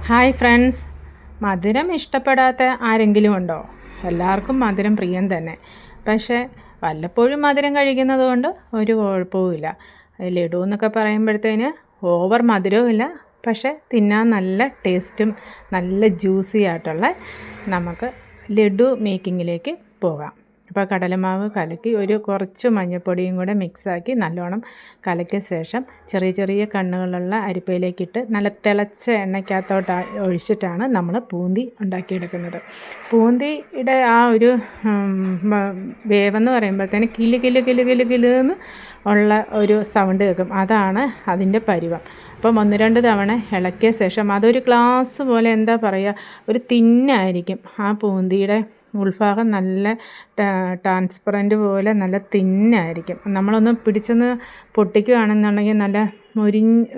Hi friends, മധുരം ഇഷ്ടപ്പെടാത്ത ആരെങ്കിലും ഉണ്ടോ? എല്ലാവർക്കും മധുരം പ്രിയം തന്നെ. പക്ഷേ വല്ലപ്പോഴും മധുരം കഴിക്കുന്നത് കൊണ്ട് ഒരു കുഴപ്പവുമില്ല. ലഡു എന്നൊക്കെ പറയുമ്പോഴത്തേന് ഓവർ മധുരവും ഇല്ല, പക്ഷേ തിന്നാൻ നല്ല ടേസ്റ്റും നല്ല ജ്യൂസി ആയിട്ടുള്ള നമുക്ക് ലഡു മേക്കിങ്ങിലേക്ക് പോകാം. അപ്പോൾ കടലമാവ് കലക്കി കുറച്ച് മഞ്ഞൾപ്പൊടിയും കൂടെ മിക്സാക്കി നല്ലോണം കലക്കിയ ശേഷം ചെറിയ ചെറിയ കണ്ണുകളുള്ള അരിപ്പയിലേക്കിട്ട് നല്ല തിളച്ച എണ്ണയ്ക്കകത്തോട്ട് ഒഴിച്ചിട്ടാണ് നമ്മൾ ബൂന്തി ഉണ്ടാക്കിയെടുക്കുന്നത്. ബൂന്തിയുടെ ആ ഒരു വേവെന്ന് പറയുമ്പോഴത്തേന് കിലു കിലു കിലു കിലു കിലുന്ന് ഉള്ള ഒരു സൗണ്ട് കേൾക്കും. അതാണ് അതിൻ്റെ പരുവം. അപ്പം 1-2 തവണ ഇളക്കിയ ശേഷം അതൊരു ഗ്ലാസ് പോലെ എന്താ പറയുക, ഒരു തിന്നായിരിക്കും. ആ ബൂന്തിയുടെ ഉൾഭാഗം നല്ല ട്രാൻസ്പെറൻറ്റ് പോലെ നല്ല തിന്നായിരിക്കും. നമ്മളൊന്ന് പിടിച്ചൊന്ന് പൊട്ടിക്കുകയാണെന്നുണ്ടെങ്കിൽ നല്ല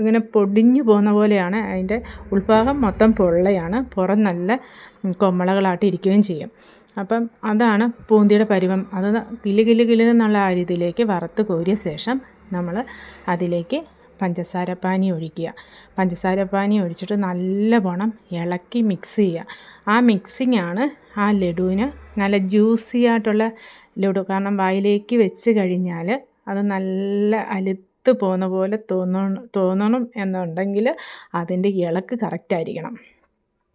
ഇങ്ങനെ പൊടിഞ്ഞു പോകുന്ന പോലെയാണ്. അതിൻ്റെ ഉൾഭാഗം മൊത്തം പൊള്ളയാണ്, പുറം നല്ല കൊമ്മളകളായിട്ട് ഇരിക്കുകയും ചെയ്യും. അപ്പം അതാണ് ബൂന്തിയുടെ പരുവം. അത് കിലു കിലു കിലു എന്നുള്ള ആ രീതിയിലേക്ക് വറുത്ത് കോരിയ ശേഷം നമ്മൾ അതിലേക്ക് പഞ്ചസാരപ്പാനി ഒഴിക്കുക. പഞ്ചസാരപ്പാനി ഒഴിച്ചിട്ട് നല്ലവണ്ണം ഇളക്കി മിക്സ് ചെയ്യുക. ആ മിക്സിങ്ങാണ് ആ ലഡുവിന് നല്ല ജ്യൂസി ആയിട്ടുള്ള ലഡു. കാരണം വായിലേക്ക് വെച്ച് കഴിഞ്ഞാൽ അത് നല്ല അലുത്ത് പോകുന്ന പോലെ തോന്നണം എന്നുണ്ടെങ്കിൽ അതിൻ്റെ ഇളക്ക് കറക്റ്റായിരിക്കണം.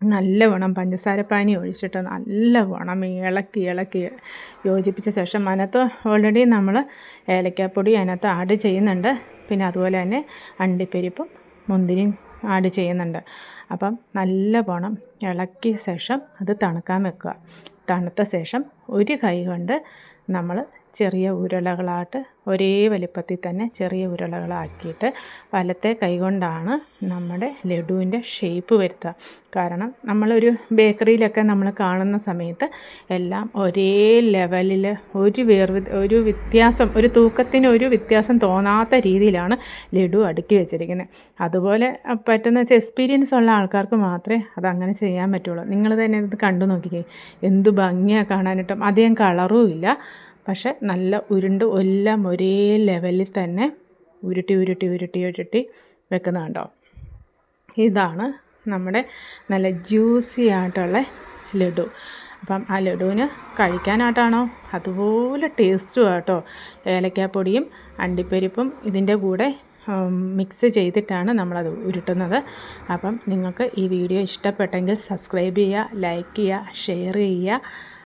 നല്ലവണ്ണം പഞ്ചസാരപ്പാനി ഒഴിച്ചിട്ട് നല്ലവണ്ണം ഇളക്കി യോജിപ്പിച്ച ശേഷം അതിനകത്ത് ഓൾറെഡി നമ്മൾ ഏലക്കാപ്പൊടി അതിനകത്ത് ആഡ് ചെയ്യുന്നുണ്ട്. പിന്നെ അതുപോലെ തന്നെ അണ്ടിപ്പരിപ്പും മുന്തിരിയും ആഡ് ചെയ്യുന്നുണ്ട്. അപ്പം നല്ലവണ്ണം ഇളക്കിയ ശേഷം അത് തണുക്കാൻ വെക്കുക. തണുത്ത ശേഷം ഒരു കൈ കൊണ്ട് നമ്മൾ ചെറിയ ഉരുളകളായിട്ട് ഒരേ വലിപ്പത്തിൽ തന്നെ ചെറിയ ഉരുളകളാക്കിയിട്ട് വലത്തെ കൈ കൊണ്ടാണ് നമ്മുടെ ലഡുവിൻ്റെ ഷേപ്പ് വരുത്തുക. കാരണം നമ്മളൊരു ബേക്കറിയിലൊക്കെ നമ്മൾ കാണുന്ന സമയത്ത് എല്ലാം ഒരേ ലെവലിൽ ഒരു വ്യത്യാസം, ഒരു തൂക്കത്തിന് ഒരു വ്യത്യാസം തോന്നാത്ത രീതിയിലാണ് ലഡു അടുക്കി വെച്ചിരിക്കുന്നത്. അതുപോലെ പറ്റുന്ന എക്സ്പീരിയൻസ് ഉള്ള ആൾക്കാർക്ക് മാത്രമേ അതങ്ങനെ ചെയ്യാൻ പറ്റുള്ളൂ. നിങ്ങൾ തന്നെ ഇത് കണ്ടു നോക്കിക്കേ, എന്ത് ഭംഗിയാണ് കാണാനായിട്ടും. അധികം കളറും ഇല്ല, പക്ഷെ നല്ല ഉരുണ്ട് എല്ലാം ഒരേ ലെവലിൽ തന്നെ ഉരുട്ടി വെക്കുന്നതുണ്ടോ. ഇതാണ് നമ്മുടെ നല്ല ജ്യൂസി ആയിട്ടുള്ള ലഡു. അപ്പം ആ ലഡുവിന് കഴിക്കാനായിട്ടാണോ അതുപോലെ ടേസ്റ്റും ആട്ടോ. ഏലക്കാപ്പൊടിയും അണ്ടിപ്പരിപ്പും ഇതിൻ്റെ കൂടെ മിക്സ് ചെയ്തിട്ടാണ് നമ്മളത് ഉരുട്ടുന്നത്. അപ്പം നിങ്ങൾക്ക് ഈ വീഡിയോ ഇഷ്ടപ്പെട്ടെങ്കിൽ സബ്സ്ക്രൈബ് ചെയ്യുക, ലൈക്ക് ചെയ്യുക, ഷെയർ ചെയ്യുക.